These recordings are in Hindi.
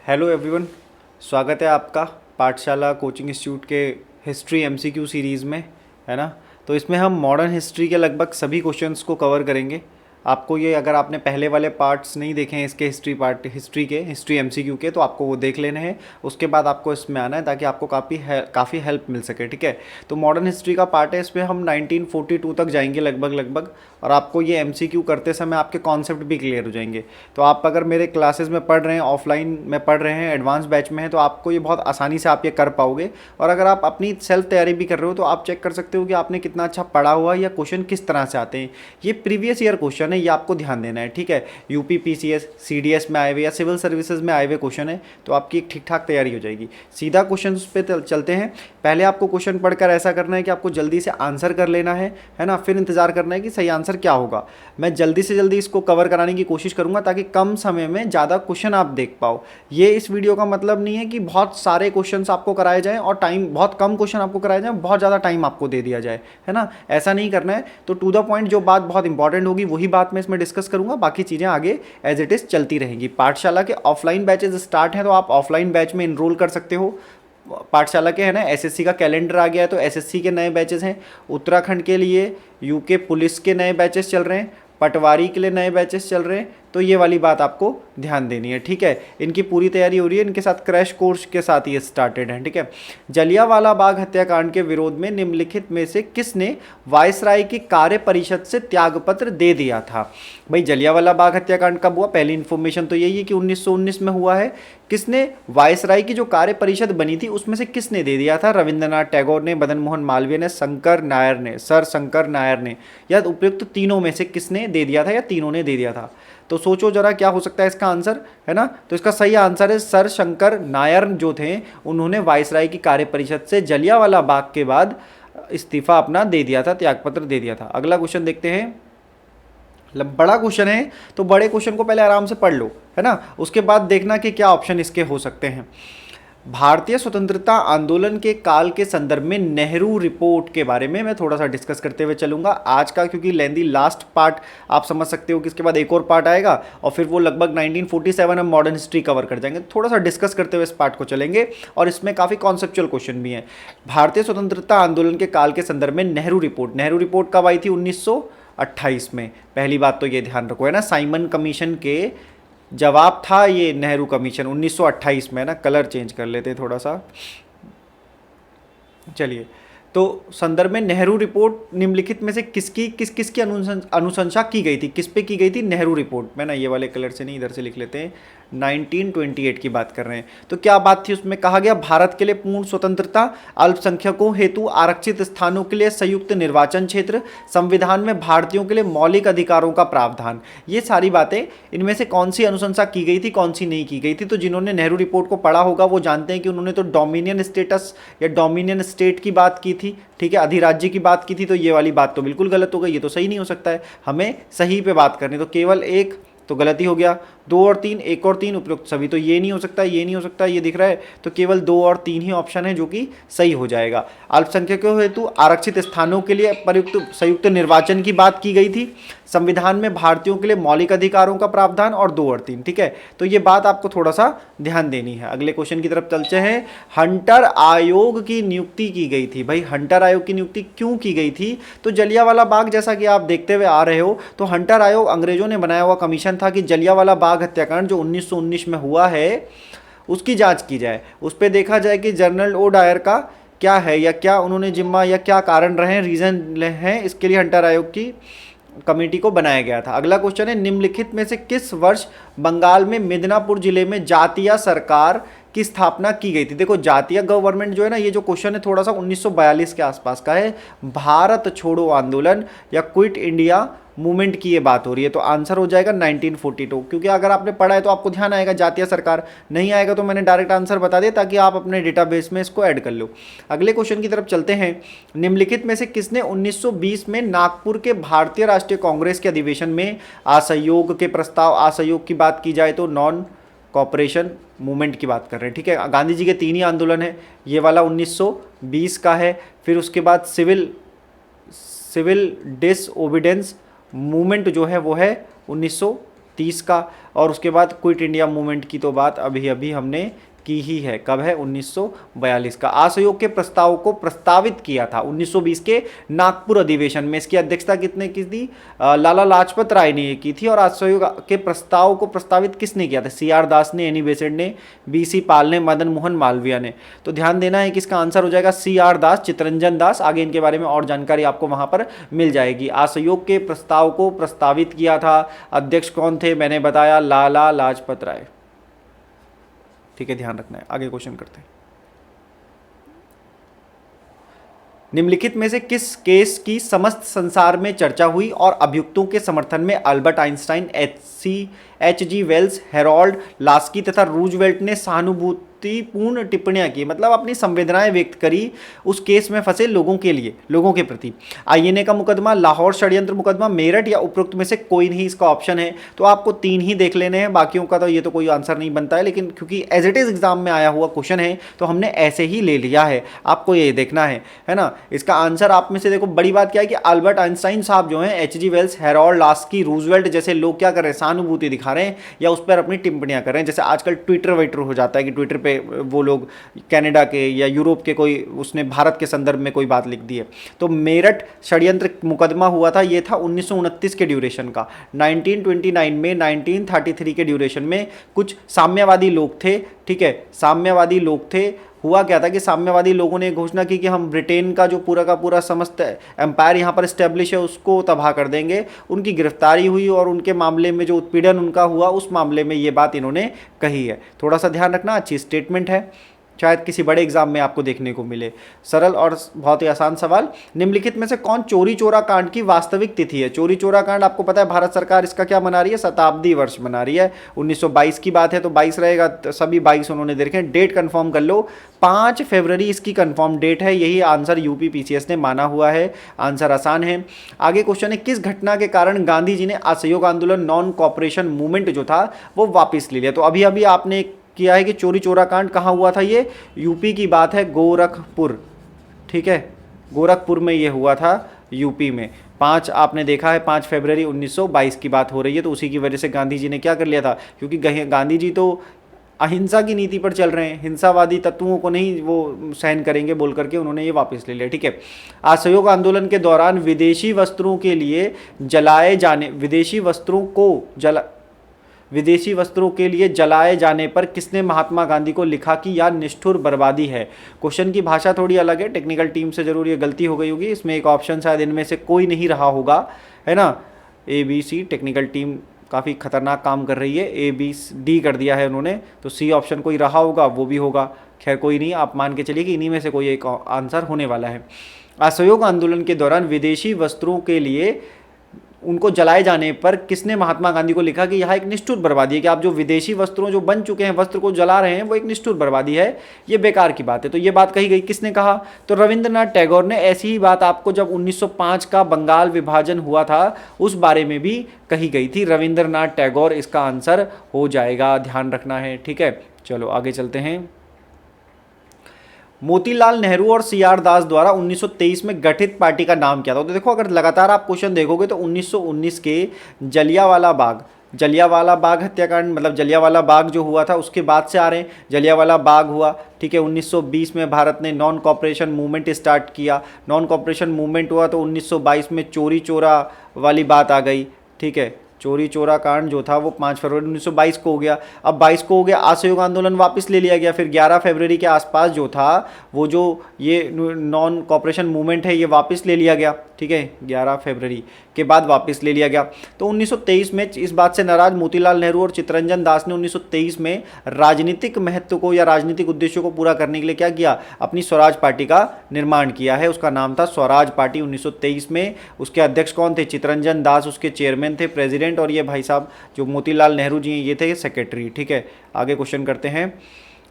हेलो एवरीवन, स्वागत है आपका पाठशाला कोचिंग इंस्टीट्यूट के हिस्ट्री एमसीक्यू सीरीज़ में, है ना। तो इसमें हम मॉडर्न हिस्ट्री के लगभग सभी क्वेश्चंस को कवर करेंगे। आपको ये, अगर आपने पहले वाले पार्ट्स नहीं देखे हैं इसके हिस्ट्री एमसीक्यू के, तो आपको वो देख लेने हैं। उसके बाद आपको इसमें आना है ताकि आपको काफ़ी हेल्प मिल सके, ठीक है। तो मॉडर्न हिस्ट्री का पार्ट है, इसमें हम 1942 तक जाएंगे लगभग, और आपको ये एमसीक्यू करते समय आपके कॉन्सेप्ट भी क्लियर हो जाएंगे। तो आप अगर मेरे क्लासेस में पढ़ रहे हैं, ऑफलाइन में पढ़ रहे हैं, एडवांस बैच में हैं, तो आपको ये बहुत आसानी से आप ये कर पाओगे। और अगर आप अपनी सेल्फ तैयारी भी कर रहे हो तो आप चेक कर सकते हो कि आपने कितना अच्छा पढ़ा हुआ है या क्वेश्चन किस तरह से आते हैं। ये प्रीवियस ईयर क्वेश्चन है, ये आपको ध्यान देना है, ठीक है। यूपी पीसीएस सीडीएस में आए हुए या सिविल सर्विसेज में आए हुए क्वेश्चन है, तो आपकी एक ठीक ठाक तैयारी हो जाएगी। सीधा क्वेश्चन पे चलते हैं। पहले आपको क्वेश्चन पढ़कर ऐसा करना है कि आपको जल्दी से आंसर कर लेना है ना। फिर इंतजार करना है कि सही आंसर क्या होगा। मैं जल्दी से जल्दी इसको कवर कराने की कोशिश करूंगा ताकि कम समय में ज़्यादा क्वेश्चन आप देख पाओ। ये इस वीडियो का मतलब नहीं है कि बहुत सारे क्वेश्चंस आपको कराए जाएं और टाइम बहुत कम क्वेश्चन आपको कराए जाएं, बहुत ज़्यादा टाइम आपको दे दिया जाए, है ना। ऐसा नहीं करना है। तो टू द पॉइंट, जो बात बहुत इंपॉर्टेंट होगी वही बात मैं इसमें डिस्कस करूंगा, बाकी चीज़ें आगे एज इट इज़ चलती रहेंगी। पाठशाला के ऑफलाइन बैचेज स्टार्ट हैं, तो आप ऑफलाइन बैच में इनरोल कर सकते हो। पाठशाला के, है ना, एसएससी का कैलेंडर आ गया है, तो एसएससी के नए बैचेस हैं। उत्तराखंड के लिए यूके पुलिस के नए बैचेस चल रहे हैं, पटवारी के लिए नए बैचेस चल रहे हैं। तो ये वाली बात आपको ध्यान देनी है, ठीक है। इनकी पूरी तैयारी हो रही है, इनके साथ क्रैश कोर्स के साथ ये स्टार्टेड है, ठीक है। जलियांवाला बाग हत्याकांड के विरोध में निम्नलिखित में से किसने वायसराय की कार्य परिषद से त्यागपत्र दे दिया था। भाई, जलियांवाला बाग हत्याकांड कब हुआ? पहली इन्फॉर्मेशन तो यही है कि 1919 में हुआ है। किसने? वायसराय की जो कार्य परिषद बनी थी उसमें से किसने दे दिया था? रविंद्रनाथ टैगोर ने, मदन मोहन मालवीय ने, शंकर नायर ने, सर शंकर नायर ने, या उपयुक्त तीनों में से किसने दे दिया था, या तीनों ने दे दिया था? तो सोचो जरा क्या हो सकता है इसका आंसर, है ना। तो इसका सही आंसर है सर शंकर नायर जो थे, उन्होंने वायसराय की कार्य परिषद से जलियांवाला बाग के बाद इस्तीफा अपना दे दिया था, त्यागपत्र दे दिया था। अगला क्वेश्चन देखते हैं। बड़ा क्वेश्चन है, तो बड़े क्वेश्चन को पहले आराम से पढ़ लो, है ना। उसके बाद देखना कि क्या ऑप्शन इसके हो सकते हैं। भारतीय स्वतंत्रता आंदोलन के काल के संदर्भ में नेहरू रिपोर्ट के बारे में मैं थोड़ा सा डिस्कस करते हुए चलूंगा आज का, क्योंकि लेंदी लास्ट पार्ट आप समझ सकते हो कि इसके बाद एक और पार्ट आएगा और फिर वो लगभग 1947 हम मॉडर्न हिस्ट्री कवर कर जाएंगे। थोड़ा सा डिस्कस करते हुए इस पार्ट को चलेंगे और इसमें काफ़ी कॉन्सेप्चुअल क्वेश्चन भी हैं। भारतीय स्वतंत्रता आंदोलन के काल के संदर्भ में नेहरू रिपोर्ट कब आई थी? 1928 में। पहली बात तो ये ध्यान रखो, है ना। साइमन कमीशन के जवाब था ये नेहरू कमीशन 1928 में, ना। कलर चेंज कर लेते हैं थोड़ा सा, चलिए। तो संदर्भ में नेहरू रिपोर्ट निम्नलिखित में से किसकी अनुशंसा की गई थी? किस पे की गई थी नेहरू रिपोर्ट में, ना। ये वाले कलर से नहीं, इधर से लिख लेते हैं। 1928 की बात कर रहे हैं। तो क्या बात थी उसमें? कहा गया भारत के लिए पूर्ण स्वतंत्रता, अल्पसंख्यकों हेतु आरक्षित स्थानों के लिए संयुक्त निर्वाचन क्षेत्र, संविधान में भारतीयों के लिए मौलिक अधिकारों का प्रावधान। ये सारी बातें, इनमें से कौन सी अनुशंसा की गई थी, कौन सी नहीं की गई थी? तो जिन्होंने नेहरू रिपोर्ट को पढ़ा होगा वो जानते हैं कि उन्होंने तो डोमिनियन स्टेटस या डोमिनियन स्टेट की बात की थी, ठीक है, अधिराज्य की बात की थी। तो ये वाली बात तो बिल्कुल गलत हो गई, ये तो सही नहीं हो सकता है। हमें सही पे बात करनी, तो केवल एक तो गलती हो गया। 2 और 3, 1 और 3 उपयुक्त सभी, तो ये नहीं हो सकता, ये नहीं हो सकता, ये दिख रहा है। तो केवल 2 और 3 ही ऑप्शन है जो कि सही हो जाएगा। अल्पसंख्यकों हेतु आरक्षित स्थानों के लिए प्रयुक्त संयुक्त निर्वाचन की बात की गई थी, संविधान में भारतीयों के लिए मौलिक अधिकारों का प्रावधान, और 2 और 3, ठीक है। तो ये बात आपको थोड़ा सा ध्यान देनी है। अगले क्वेश्चन की तरफ चलते हैं। हंटर आयोग की नियुक्ति की गई थी। भाई, हंटर आयोग की नियुक्ति क्यों की गई थी? तो जलियांवाला बाग, जैसा कि आप देखते हुए आ रहे हो, तो हंटर आयोग अंग्रेजों ने बनाया हुआ कमीशन था कि जलियांवाला बाग हत्याकांड जो 1919 में हुआ है उसकी जांच की जाए। उस पर देखा जाए कि जनरल ओ डायर का क्या है, या क्या उन्होंने जिम्मा, या क्या कारण रहे, रीजन है, इसके लिए हंटर आयोग की कमेटी को बनाया गया था। अगला क्वेश्चन है, निम्नलिखित में से किस वर्ष बंगाल में मिदनापुर जिले में जातीय सरकार की स्थापना की गई थी? देखो, जातीय गवर्नमेंट जो है ना, ये जो क्वेश्चन है थोड़ा सा 1942 के आसपास का है। भारत छोड़ो आंदोलन या क्विट इंडिया मूवमेंट की ये बात हो रही है, तो आंसर हो जाएगा 1942। क्योंकि अगर आपने पढ़ा है तो आपको ध्यान आएगा जातीय सरकार, नहीं आएगा तो मैंने डायरेक्ट आंसर बता दिया ताकि आप अपने डेटाबेस में इसको ऐड कर लो। अगले क्वेश्चन की तरफ चलते हैं। निम्नलिखित में से किसने 1920 में नागपुर के भारतीय राष्ट्रीय कांग्रेस के अधिवेशन में असहयोग के प्रस्ताव, असहयोग की बात की जाए तो नॉन कॉपरेशन मूवमेंट की बात कर रहे हैं, ठीक है। गांधी जी के 3 ही आंदोलन है, ये वाला 1920 का है। फिर उसके बाद सिविल डिसओबीडेंस मूवमेंट जो है वो है 1900 1930 का। और उसके बाद क्विट इंडिया मूवमेंट की तो बात अभी अभी हमने की ही है, कब है, 1942 का। असहयोग के प्रस्ताव को प्रस्तावित किया था 1920 के नागपुर अधिवेशन में। इसकी अध्यक्षता किसने की थी? लाला लाजपत राय ने की थी। और असहयोग के प्रस्ताव को प्रस्तावित किसने किया था? CR दास ने, एनी बेसेंट ने, BC पाल ने, मदन मोहन मालवीय ने। तो ध्यान देना है कि इसका आंसर हो जाएगा CR दास, चितरंजन दास। आगे इनके बारे में और जानकारी आपको वहां पर मिल जाएगी। असहयोग के प्रस्ताव को प्रस्तावित किया था, अध्यक्ष कौन थे? मैंने बताया, लाला लाजपत राय। ठीक है, ध्यान रखना है। आगे क्वेश्चन करते हैं। निम्नलिखित में से किस केस की समस्त संसार में चर्चा हुई और अभियुक्तों के समर्थन में Albert Einstein, H.G. Wells, Harold Laski तथा रूजवेल्ट ने सहानुभूतिपूर्ण टिप्पणियां की, मतलब अपनी संवेदनाएं व्यक्त करी उस केस में फंसे लोगों के लिए, लोगों के प्रति? आईएनए का मुकदमा, लाहौर षड्यंत्र मुकदमा, मेरठ, या उपरोक्त में से कोई नहीं? इसका ऑप्शन है। तो आपको 3 ही देख लेने हैं, बाकियों का तो ये तो कोई आंसर नहीं बनता है, लेकिन क्योंकि एज इट इज एग्जाम में आया हुआ क्वेश्चन है तो हमने ऐसे ही ले लिया है, आपको ये देखना है ना। इसका आंसर आप में से देखो, बड़ी बात क्या है कि अल्बर्ट आइंस्टाइन साहब जो हैं, H.G. Wells, Harold Laski, Roosevelt जैसे लोग क्या कर रहे हैं? सहानुभूति दिखा रहे हैं या उस पर अपनी टिप्पणियां कर रहे हैं। जैसे आजकल ट्विटर वाइटर हो जाता है कि ट्विटर पे वो लोग कनाडा के या यूरोप के कोई, उसने भारत के संदर्भ में कोई बात लिख दी है। तो मेरठ षड्यंत्र मुकदमा हुआ था, ये था 1929 के ड्यूरेशन का। 1929 में 1933 के ड्यूरेशन में कुछ साम्यवादी लोग थे, ठीक है, साम्यवादी लोग थे। हुआ क्या था कि साम्यवादी लोगों ने घोषणा की कि हम ब्रिटेन का जो पूरा का पूरा समस्त एम्पायर यहाँ पर इस्टेब्लिश है उसको तबाह कर देंगे। उनकी गिरफ्तारी हुई और उनके मामले में जो उत्पीड़न उनका हुआ उस मामले में ये बात इन्होंने कही है। थोड़ा सा ध्यान रखना, अच्छी स्टेटमेंट है, शायद किसी बड़े एग्जाम में आपको देखने को मिले। सरल और बहुत ही आसान सवाल, निम्नलिखित में से कौन चोरी चोरा कांड की वास्तविक तिथि है? चोरी चोरा कांड आपको पता है भारत सरकार इसका क्या मना रही है? शताब्दी वर्ष मना रही है। 1922 की बात है तो 22 रहेगा, सभी 22 उन्होंने देखे। डेट कंफर्म कर लो, 5 फरवरी इसकी कंफर्म डेट है। यही आंसर यूपी PCS ने माना हुआ है। आंसर आसान है। आगे क्वेश्चन है, किस घटना के कारण गांधी जी ने असहयोग आंदोलन, नॉन कॉपरेशन मूवमेंट जो था वो वापस ले लिया? तो अभी अभी आपने किया है कि चोरी चोरा कांड कहाँ हुआ था? ये यूपी की बात है, गोरखपुर, ठीक है, गोरखपुर में ये हुआ था, यूपी में। 5 आपने देखा है, 5 फरवरी 1922 की बात हो रही है। तो उसी की वजह से गांधी जी ने क्या कर लिया था, क्योंकि गांधी जी तो अहिंसा की नीति पर चल रहे हैं, हिंसावादी तत्वों को नहीं वो सहन करेंगे बोल करके उन्होंने ये वापस ले लिया, ठीक है। असहयोग आंदोलन के दौरान विदेशी वस्त्रों के लिए जलाए जाने, विदेशी वस्त्रों के लिए जलाए जाने पर किसने महात्मा गांधी को लिखा कि यह निष्ठुर बर्बादी है? क्वेश्चन की भाषा थोड़ी अलग है, टेक्निकल टीम से जरूर ये गलती हो गई होगी। इसमें एक ऑप्शन शायद इनमें से कोई नहीं रहा होगा, है ना। ABC टेक्निकल टीम काफ़ी खतरनाक काम कर रही है, ABD कर दिया है उन्होंने, तो C ऑप्शन कोई रहा होगा, वो भी होगा। खैर कोई नहीं, आप मान के चलिए कि इन्हीं में से कोई एक आंसर होने वाला है। असहयोग आंदोलन के दौरान विदेशी वस्त्रों के लिए उनको जलाए जाने पर किसने महात्मा गांधी को लिखा कि यह एक निष्ठुर बर्बादी है, कि आप जो विदेशी वस्त्रों जो बन चुके हैं वस्त्र को जला रहे हैं वो एक निष्ठुर बर्बादी है, ये बेकार की बात है। तो ये बात कही गई, किसने कहा? तो रविंद्रनाथ टैगोर ने। ऐसी ही बात आपको जब 1905 का बंगाल विभाजन हुआ था उस बारे में भी कही गई थी, रविंद्रनाथ टैगोर इसका आंसर हो जाएगा, ध्यान रखना है, ठीक है। चलो आगे चलते हैं। मोतीलाल नेहरू और CR दास द्वारा 1923 में गठित पार्टी का नाम क्या था? तो देखो, अगर लगातार आप क्वेश्चन देखोगे तो 1919 के जलियांवाला बाग हत्याकांड, मतलब जलियांवाला बाग जो हुआ था उसके बाद से आ रहे हैं। जलियांवाला बाग हुआ, ठीक है। 1920 में भारत ने नॉन कॉपरेशन मूवमेंट स्टार्ट किया, नॉन कॉपरेशन मूवमेंट हुआ तो 1922 में चोरी चोरा वाली बात आ गई, ठीक है। चोरी चोरा कांड जो था वो 5 फरवरी 1922 को हो गया। अब 22 को हो गया, असहयोग आंदोलन वापस ले लिया गया। फिर 11 फरवरी के आसपास जो था वो जो ये नॉन कॉपरेशन मूवमेंट है ये वापस ले लिया गया, ठीक है। 11 फरवरी के बाद वापस ले लिया गया। तो 1923 में इस बात से नाराज मोतीलाल नेहरू और चितरंजन दास ने 1923 में राजनीतिक महत्व को या राजनीतिक उद्देश्यों को पूरा करने के लिए क्या किया? अपनी स्वराज पार्टी का निर्माण किया है। उसका नाम था स्वराज पार्टी 1923 में। उसके अध्यक्ष कौन थे? चितरंजन दास उसके चेयरमैन थे, प्रेसिडेंट, और ये भाई साहब जो मोतीलाल नेहरू जी हैं ये थे सेक्रेटरी, ठीक है। आगे क्वेश्चन करते हैं।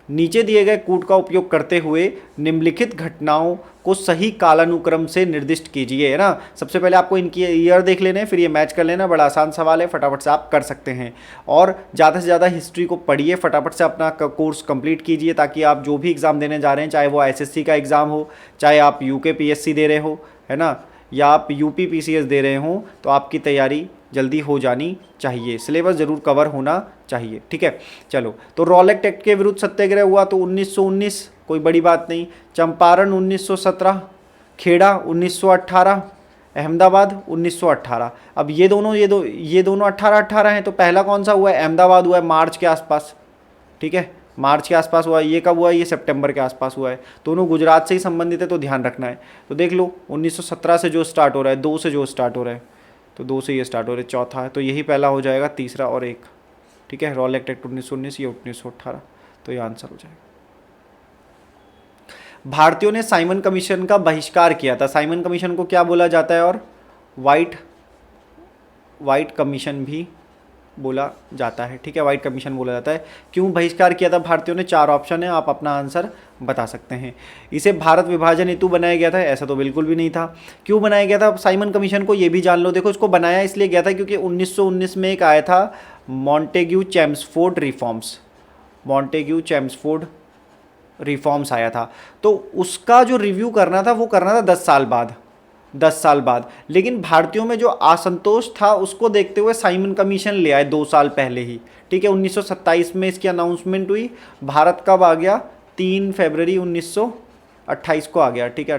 नीचे दिए गए कूट का उपयोग करते हुए निम्नलिखित घटनाओं को सही कालानुक्रम से निर्दिष्ट कीजिए, है ना। सबसे पहले आपको इनकी ईयर देख लेना है, फिर ये मैच कर लेना। बड़ा आसान सवाल है, फटाफट से आप कर सकते हैं। और ज़्यादा से ज़्यादा हिस्ट्री को पढ़िए, फटाफट से अपना कोर्स कंप्लीट कीजिए, ताकि आप जो भी एग्ज़ाम देने जा रहे हैं, चाहे वो SSC का एग्ज़ाम हो, चाहे आप UK PSC दे रहे हो, है ना, या आप UP PCS दे रहे हो, तो आपकी तैयारी जल्दी हो जानी चाहिए, सिलेबस ज़रूर कवर होना चाहिए, ठीक है। चलो, तो रॉलेट एक्ट के विरुद्ध सत्याग्रह हुआ तो 1919, कोई बड़ी बात नहीं। चंपारण 1917, खेड़ा 1918, अहमदाबाद 1918। अब ये दोनों 18-18 हैं, तो पहला कौन सा हुआ है? अहमदाबाद हुआ है मार्च के आसपास, ठीक है, मार्च के आसपास हुआ है। ये कब हुआ है? ये सितंबर के आसपास हुआ है। दोनों गुजरात से ही संबंधित है, तो ध्यान रखना है। तो देख लो 1917 से जो स्टार्ट हो रहा है, 2 से जो स्टार्ट हो रहा है, तो 2 से ये स्टार्ट हो रहा है, चौथा है, तो यही पहला हो जाएगा, तीसरा और एक, ठीक है। रॉलेट एक्ट 1919, ये 1918, तो ये आंसर हो जाएगा। भारतीयों ने साइमन कमीशन का बहिष्कार किया था। साइमन कमीशन को क्या बोला जाता है? और वाइट कमीशन भी बोला जाता है, ठीक है, वाइट कमीशन बोला जाता है। क्यों बहिष्कार किया था भारतीयों ने? 4 ऑप्शन है, आप अपना आंसर बता सकते हैं। इसे भारत विभाजन हेतु बनाया गया था, ऐसा तो बिल्कुल भी नहीं था। क्यों बनाया गया था साइमन कमीशन को? ये भी जान लो। देखो, इसको बनाया इसलिए गया था क्योंकि 1919 में एक आया था Montagu Chelmsford reforms, Montagu Chelmsford reforms आया था, तो उसका जो रिव्यू करना था वो करना था 10 साल बाद। लेकिन भारतीयों में जो असंतोष था उसको देखते हुए साइमन कमीशन ले आए 2 साल पहले ही, ठीक है। 1927 में इसकी अनाउंसमेंट हुई। भारत कब आ गया? 3 फरवरी 1928 को आ गया, ठीक है,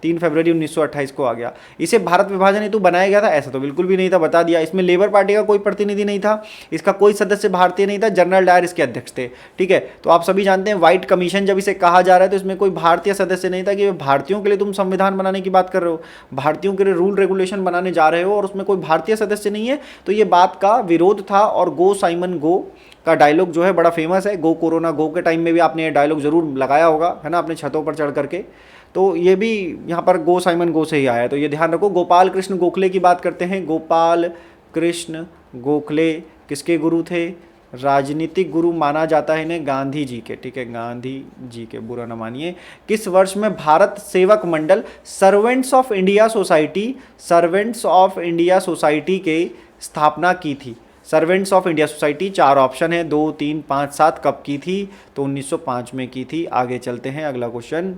3 फरवरी 1928 को आ गया। इसे भारत विभाजन हेतु बनाया गया था, ऐसा तो बिल्कुल भी नहीं था, बता दिया। इसमें लेबर पार्टी का कोई प्रतिनिधि नहीं था, इसका कोई सदस्य भारतीय नहीं था, जनरल डायर इसके अध्यक्ष थे, ठीक है। तो आप सभी जानते हैं व्हाइट कमीशन जब इसे कहा जा रहा है तो इसमें कोई भारतीय सदस्य नहीं था कि भारतीयों के लिए तुम संविधान बनाने की बात कर रहे हो, भारतीयों के लिए रूल रेगुलेशन बनाने जा रहे हो और उसमें कोई भारतीय सदस्य नहीं है, तो ये बात का विरोध था। और गो साइमन गो का डायलॉग जो है बड़ा फेमस है, गो कोरोना गो के टाइम में भी आपने ये डायलॉग जरूर लगाया होगा, है ना, अपने छतों पर चढ़ करके। तो ये भी यहाँ पर गो साइमन गो से ही आया है, तो ये ध्यान रखो। गोपाल कृष्ण गोखले की बात करते हैं। गोपाल कृष्ण गोखले किसके गुरु थे? राजनीतिक गुरु माना जाता है इन्हें गांधी जी के, ठीक है, गांधी जी के, बुरा ना मानिए। किस वर्ष में भारत सेवक मंडल सर्वेंट्स ऑफ इंडिया सोसाइटी के स्थापना की थी? Servants of India society, 4 option है, 2, 3, 5, 7। कब की थी? तो 1905 में की थी। आगे चलते हैं, अगला क्वेश्चन।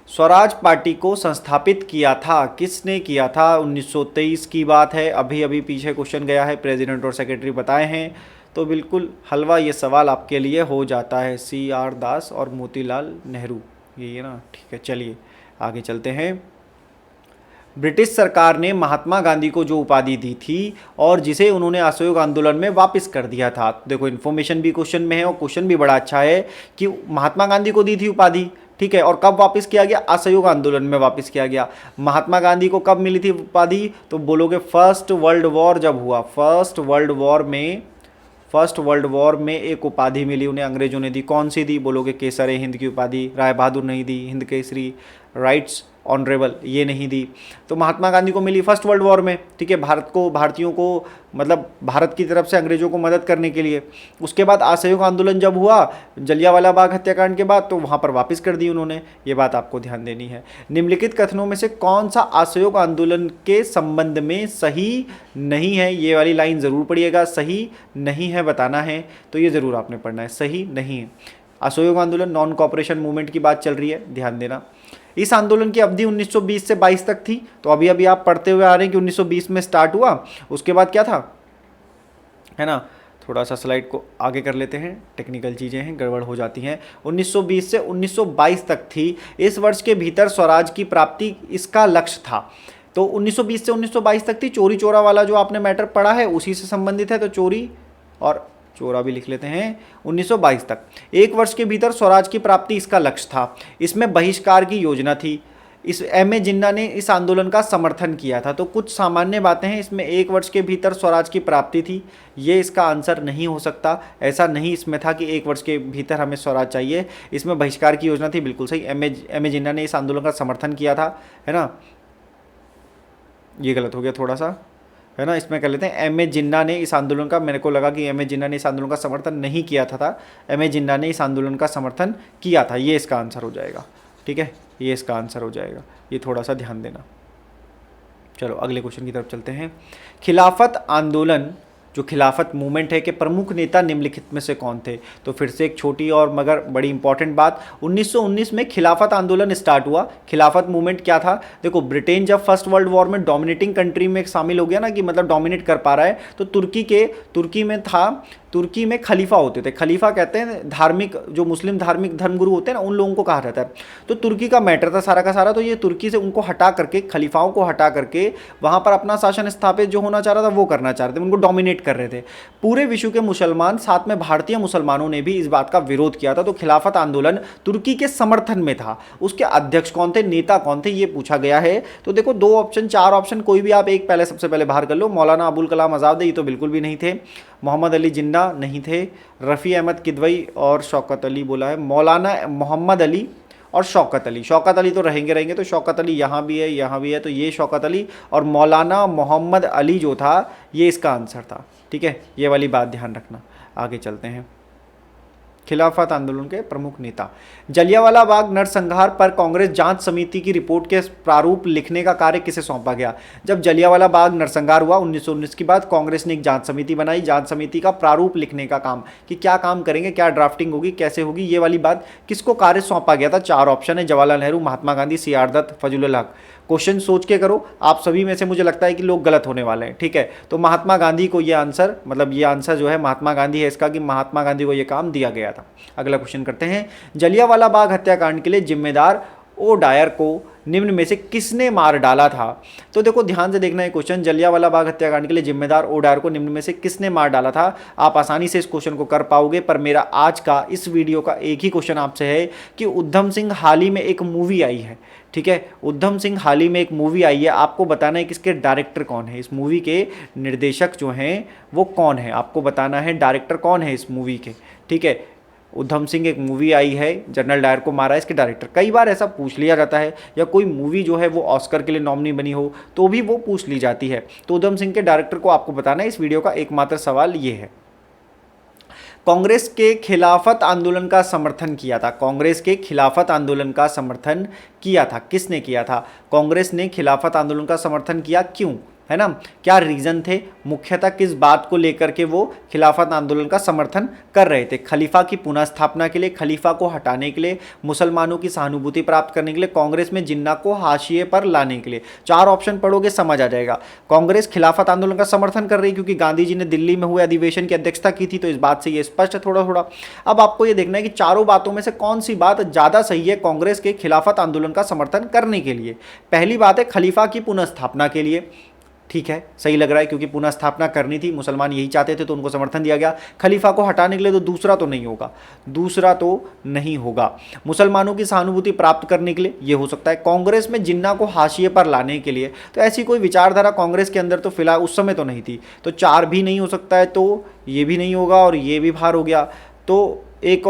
स्वराज पार्टी को संस्थापित किया था, किसने किया था? 1923 की बात है, अभी अभी पीछे क्वेश्चन गया है, प्रेसिडेंट और सेक्रेटरी बताए हैं, तो बिल्कुल हलवा ये सवाल आपके लिए हो जाता है। CR दास और मोतीलाल नेहरू, ये ना, ठीक है। चलिए आगे चलते हैं। ब्रिटिश सरकार ने महात्मा गांधी को जो उपाधि दी थी और जिसे उन्होंने असहयोग आंदोलन में वापस कर दिया था, देखो इन्फॉर्मेशन भी क्वेश्चन में है और क्वेश्चन भी बड़ा अच्छा है कि महात्मा गांधी को दी थी उपाधि, ठीक है, और कब वापस किया गया? असहयोग आंदोलन में वापस किया गया। महात्मा गांधी को कब मिली थी उपाधि? तो बोलोगे फर्स्ट वर्ल्ड वॉर जब हुआ, फर्स्ट वर्ल्ड वॉर में एक उपाधि मिली उन्हें, अंग्रेजों ने दी। कौन सी दी? बोलोगे केसर हिंद की उपाधि। राय बहादुर नहीं दी, हिंद केसरी, राइट्स ऑनरेबल, ये नहीं दी। तो महात्मा गांधी को मिली फर्स्ट वर्ल्ड वॉर में, ठीक है, भारतीयों को मतलब भारत की तरफ से अंग्रेजों को मदद करने के लिए। उसके बाद असहयोग आंदोलन जब हुआ जलियांवाला बाग हत्याकांड के बाद, तो वहाँ पर वापस कर दी उन्होंने, ये बात आपको ध्यान देनी है। निम्नलिखित कथनों में से कौन सा असहयोग आंदोलन के संबंध में सही नहीं है? ये वाली लाइन ज़रूर पढ़िएगा, सही नहीं है बताना है, तो ये ज़रूर आपने पढ़ना है, सही नहीं है। असहयोग आंदोलन नॉन कॉपरेशन मूवमेंट की बात चल रही है, ध्यान देना। इस आंदोलन की अवधि 1920 से 22 तक थी, तो अभी अभी आप पढ़ते हुए आ रहे हैं कि 1920 में स्टार्ट हुआ, उसके बाद क्या था, है ना। थोड़ा सा स्लाइड को आगे कर लेते हैं, टेक्निकल चीज़ें हैं, गड़बड़ हो जाती हैं। 1920 से 1922 तक थी। इस वर्ष के भीतर स्वराज की प्राप्ति इसका लक्ष्य था। तो 1920 से 1922 तक थी। चोरी चोरा वाला जो आपने मैटर पढ़ा है उसी से संबंधित है, तो चोरी और चोरा भी लिख लेते हैं। 1922 तक 1 वर्ष के भीतर स्वराज की प्राप्ति इसका लक्ष्य था। इसमें बहिष्कार की योजना थी। इस M.A. जिन्ना ने इस आंदोलन का समर्थन किया था। तो कुछ सामान्य बातें हैं इसमें। 1 वर्ष के भीतर स्वराज की प्राप्ति थी, ये इसका आंसर नहीं हो सकता। ऐसा नहीं इसमें था कि 1 वर्ष के भीतर हमें स्वराज चाहिए, इसमें बहिष्कार की योजना थी, बिल्कुल सही। M.A. जिन्ना ने इस आंदोलन का समर्थन किया था, है ना, ये गलत हो गया थोड़ा सा, है ना, इसमें कर लेते हैं M.A. जिन्ना ने इस आंदोलन का, मेरे को लगा कि M.A. जिन्ना ने इस आंदोलन का समर्थन नहीं किया था M.A. जिन्ना ने इस आंदोलन का समर्थन किया था, ये इसका आंसर हो जाएगा, ठीक है, ये इसका आंसर हो जाएगा, ये थोड़ा सा ध्यान देना। चलो अगले क्वेश्चन की तरफ चलते हैं। खिलाफत आंदोलन जो खिलाफत मूवमेंट है के प्रमुख नेता निम्नलिखित में से कौन थे। तो फिर से एक छोटी और मगर बड़ी इंपॉर्टेंट बात, 1919 में खिलाफत आंदोलन स्टार्ट हुआ। खिलाफत मूवमेंट क्या था, देखो ब्रिटेन जब फर्स्ट वर्ल्ड वॉर में डोमिनेटिंग कंट्री में शामिल हो गया ना, कि मतलब डोमिनेट कर पा रहा है, तो तुर्की में था, तुर्की में खलीफा होते थे। खलीफा कहते हैं धार्मिक, जो मुस्लिम धार्मिक धर्मगुरु होते हैं ना, उन लोगों को कहा जाता है। तो तुर्की का मैटर था सारा का सारा, तो ये तुर्की से उनको हटा करके, खलीफाओं को हटा करके वहाँ पर अपना शासन स्थापित जो होना चाह रहा था वो करना चाह रहे थे, उनको डोमिनेट कर रहे थे। पूरे विश्व के मुसलमान, साथ में भारतीय मुसलमानों ने भी इस बात का विरोध किया था। तो खिलाफत आंदोलन तुर्की के समर्थन में था। उसके अध्यक्ष कौन थे, नेता कौन थे, ये पूछा गया है। तो देखो 2 ऑप्शन 4 ऑप्शन, कोई भी आप एक पहले सबसे पहले बाहर कर लो। मौलाना अबुल कलाम आज़ाद, ये तो बिल्कुल भी नहीं थे। मोहम्मद अली जिन्ना नहीं थे। रफ़ी अहमद किदवई और शौकत अली बोला है। मौलाना मोहम्मद अली और शौकत अली, शौकत अली तो रहेंगे, तो शौकत अली यहाँ भी है, यहाँ भी है, तो ये शौकत अली और मौलाना मोहम्मद अली जो था ये इसका आंसर था। ठीक है, ये वाली बात ध्यान रखना। आगे चलते हैं। खिलाफत आंदोलन के प्रमुख नेता, जलियांवाला बाग नरसंहार पर कांग्रेस जांच समिति की रिपोर्ट के प्रारूप लिखने का कार्य किसे सौंपा गया। जब जलियांवाला बाग नरसंहार हुआ 1919 के बाद, कांग्रेस ने एक जांच समिति बनाई। जांच समिति का प्रारूप लिखने का काम, कि क्या काम करेंगे, क्या ड्राफ्टिंग होगी, कैसे होगी, ये वाली बात किसको कार्य सौंपा गया था। 4 ऑप्शन है, जवाहरलाल नेहरू, महात्मा गांधी, सी.आर. दत्त, फजलुल हक। क्वेश्चन सोच के करो, आप सभी में से मुझे लगता है कि लोग गलत होने वाले हैं। ठीक है, तो महात्मा गांधी को ये आंसर, मतलब ये आंसर जो है महात्मा गांधी है इसका, कि महात्मा गांधी को ये काम दिया गया था। अगला क्वेश्चन करते हैं। जलियांवाला बाग हत्याकांड के लिए जिम्मेदार ओ डायर को निम्न में से किसने मार डाला था। तो देखो ध्यान से देखना है क्वेश्चन, जलियांवाला बाग हत्याकांड के लिए जिम्मेदार ओ डायर को निम्न में से किसने मार डाला था। आप आसानी से इस क्वेश्चन को कर पाओगे, पर मेरा आज का इस वीडियो का एक ही क्वेश्चन आपसे है कि उधम सिंह हाल ही में एक मूवी आई है। ठीक है, उधम सिंह हाल ही में एक मूवी आई है, आपको बताना है कि इसके डायरेक्टर कौन है, इस मूवी के निर्देशक जो हैं वो कौन है, आपको बताना है डायरेक्टर कौन है इस मूवी के। ठीक है, उधम सिंह एक मूवी आई है, जनरल डायर को मारा है, इसके डायरेक्टर। कई बार ऐसा पूछ लिया जाता है, या कोई मूवी जो है वो ऑस्कर के लिए नॉमिनी बनी हो तो भी वो पूछ ली जाती है। तो उधम सिंह के डायरेक्टर को आपको बताना है। इस वीडियो का एकमात्र सवाल ये है। कांग्रेस के खिलाफत आंदोलन का समर्थन किया था, कांग्रेस के खिलाफत आंदोलन का समर्थन किया था, किसने किया था। कांग्रेस ने खिलाफत आंदोलन का समर्थन किया, क्यों, है ना, क्या रीज़न थे, मुख्यतः किस बात को लेकर के वो खिलाफत आंदोलन का समर्थन कर रहे थे। खलीफा की पुनः स्थापना के लिए, खलीफा को हटाने के लिए, मुसलमानों की सहानुभूति प्राप्त करने के लिए, कांग्रेस में जिन्ना को हाशिए पर लाने के लिए। 4 ऑप्शन पढ़ोगे समझ आ जाएगा। कांग्रेस खिलाफत आंदोलन का समर्थन कर रही है क्योंकि गांधी जी ने दिल्ली में हुए अधिवेशन की अध्यक्षता की थी, तो इस बात से ये स्पष्ट है थोड़ा थोड़ा। अब आपको ये देखना है कि चारों बातों में से कौन सी बात ज़्यादा सही है कांग्रेस के खिलाफत आंदोलन का समर्थन करने के लिए। पहली बात है खलीफा की पुनः स्थापना के लिए, ठीक है, सही लग रहा है क्योंकि पुनः स्थापना करनी थी, मुसलमान यही चाहते थे तो उनको समर्थन दिया गया। खलीफा को हटाने के लिए तो दूसरा तो नहीं होगा, दूसरा तो नहीं होगा। मुसलमानों की सहानुभूति प्राप्त करने के लिए ये हो सकता है। कांग्रेस में जिन्ना को हाशिए पर लाने के लिए, तो ऐसी कोई विचारधारा कांग्रेस के अंदर तो फिलहाल उस समय तो नहीं थी, तो 4 भी नहीं हो सकता है, तो ये भी नहीं होगा और ये भी बाहर हो गया। तो 1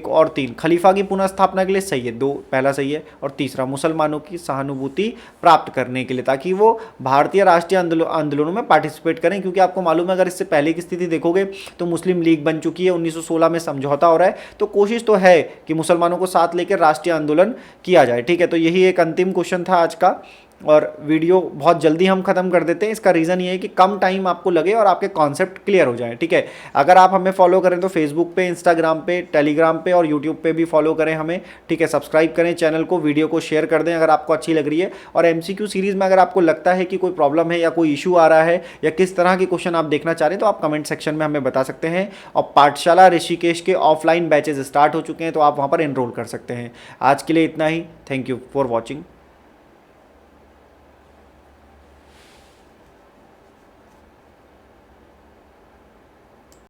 और 3 खलीफा की पुनः स्थापना के लिए सही है, 2 पहला सही है, और तीसरा मुसलमानों की सहानुभूति प्राप्त करने के लिए, ताकि वो भारतीय राष्ट्रीय आंदोलनों में पार्टिसिपेट करें। क्योंकि आपको मालूम है, अगर इससे पहले की स्थिति देखोगे तो मुस्लिम लीग बन चुकी है, 1916 में समझौता हो रहा है, तो कोशिश तो है कि मुसलमानों को साथ लेकर राष्ट्रीय आंदोलन किया जाए। ठीक है, तो यही एक अंतिम क्वेश्चन था आज का, और वीडियो बहुत जल्दी हम खत्म कर देते हैं। इसका रीज़न ये है कि कम टाइम आपको लगे और आपके कॉन्सेप्ट क्लियर हो जाए। ठीक है, अगर आप हमें फॉलो करें तो फेसबुक पे, इंस्टाग्राम पे, टेलीग्राम पे और यूट्यूब पे भी फॉलो करें हमें। ठीक है, सब्सक्राइब करें चैनल को, वीडियो को शेयर कर दें अगर आपको अच्छी लग रही है। और MCQ सीरीज़ में अगर आपको लगता है कि कोई प्रॉब्लम है या कोई इशू आ रहा है या किस तरह के क्वेश्चन आप देखना चाह रहे हैं, तो आप कमेंट सेक्शन में हमें बता सकते हैं। और पाठशाला ऋषिकेश के ऑफलाइन बैचेज स्टार्ट हो चुके हैं, तो आप वहाँ पर एनरोल कर सकते हैं। आज के लिए इतना ही। Thank you for watching.